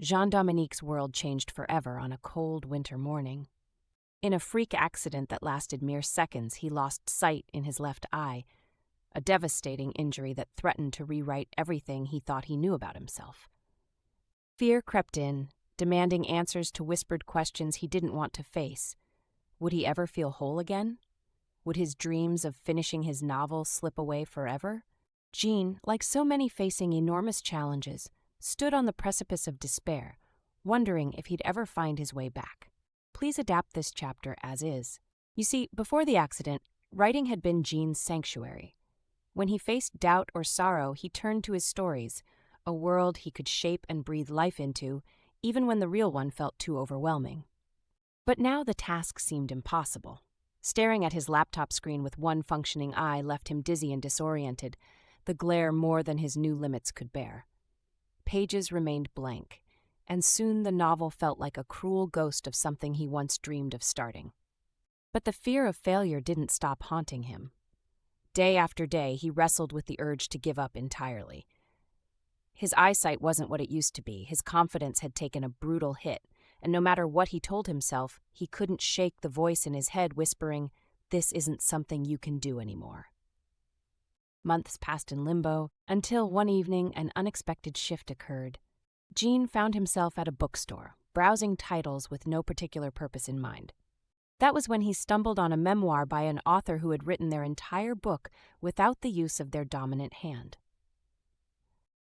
Jean-Dominique's world changed forever on a cold winter morning. In a freak accident that lasted mere seconds, he lost sight in his left eye, a devastating injury that threatened to rewrite everything he thought he knew about himself. Fear crept in, demanding answers to whispered questions he didn't want to face. Would he ever feel whole again? Would his dreams of finishing his novel slip away forever? Jean, like so many facing enormous challenges, stood on the precipice of despair, wondering if he'd ever find his way back. Please adapt this chapter as is. You see, before the accident, writing had been Jean's sanctuary. When he faced doubt or sorrow, he turned to his stories, a world he could shape and breathe life into, even when the real one felt too overwhelming. But now the task seemed impossible. Staring at his laptop screen with one functioning eye left him dizzy and disoriented, the glare more than his new limits could bear. Pages remained blank, and soon the novel felt like a cruel ghost of something he once dreamed of starting. But the fear of failure didn't stop haunting him. Day after day, he wrestled with the urge to give up entirely. His eyesight wasn't what it used to be. His confidence had taken a brutal hit, and no matter what he told himself, he couldn't shake the voice in his head whispering, "This isn't something you can do anymore." Months passed in limbo, until one evening an unexpected shift occurred. Jean found himself at a bookstore, browsing titles with no particular purpose in mind. That was when he stumbled on a memoir by an author who had written their entire book without the use of their dominant hand.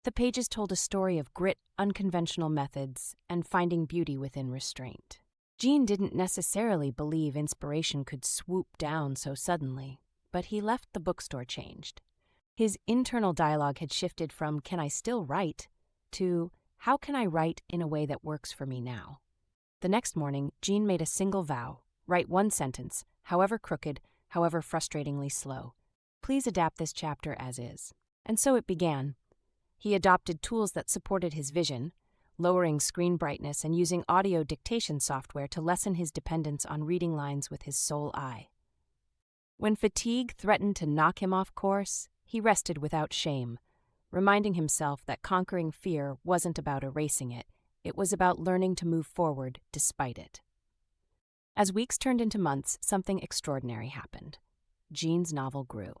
The pages told a story of grit, unconventional methods, and finding beauty within restraint. Jean didn't necessarily believe inspiration could swoop down so suddenly, but he left the bookstore changed. His internal dialogue had shifted from "Can I still write?" to "How can I write in a way that works for me now?" The next morning, Jean made a single vow: write one sentence, however crooked, however frustratingly slow. Please adapt this chapter as is. And so it began. He adopted tools that supported his vision, lowering screen brightness and using audio dictation software to lessen his dependence on reading lines with his sole eye. When fatigue threatened to knock him off course, he rested without shame, reminding himself that conquering fear wasn't about erasing it, it was about learning to move forward despite it. As weeks turned into months, something extraordinary happened. Jean's novel grew.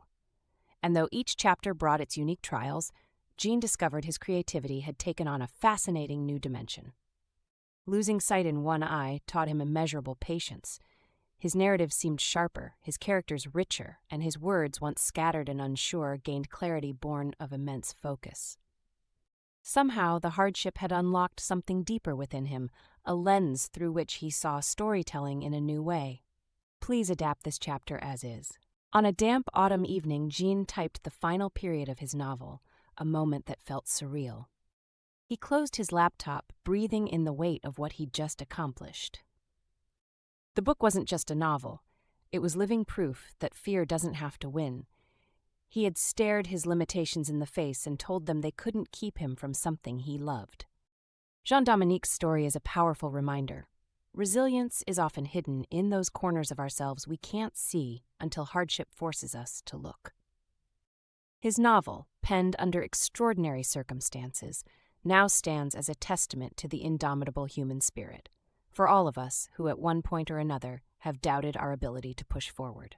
And though each chapter brought its unique trials, Jean discovered his creativity had taken on a fascinating new dimension. Losing sight in one eye taught him immeasurable patience. His narrative seemed sharper, his characters richer, and his words, once scattered and unsure, gained clarity born of immense focus. Somehow, the hardship had unlocked something deeper within him, a lens through which he saw storytelling in a new way. Please adapt this chapter as is. On a damp autumn evening, Jean typed the final period of his novel, a moment that felt surreal. He closed his laptop, breathing in the weight of what he'd just accomplished. The book wasn't just a novel. It was living proof that fear doesn't have to win. He had stared his limitations in the face and told them they couldn't keep him from something he loved. Jean-Dominique's story is a powerful reminder. Resilience is often hidden in those corners of ourselves we can't see until hardship forces us to look. His novel, penned under extraordinary circumstances, now stands as a testament to the indomitable human spirit, for all of us who at one point or another have doubted our ability to push forward.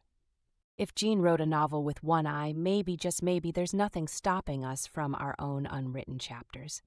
If Jean wrote a novel with one eye, maybe, just maybe, there's nothing stopping us from our own unwritten chapters.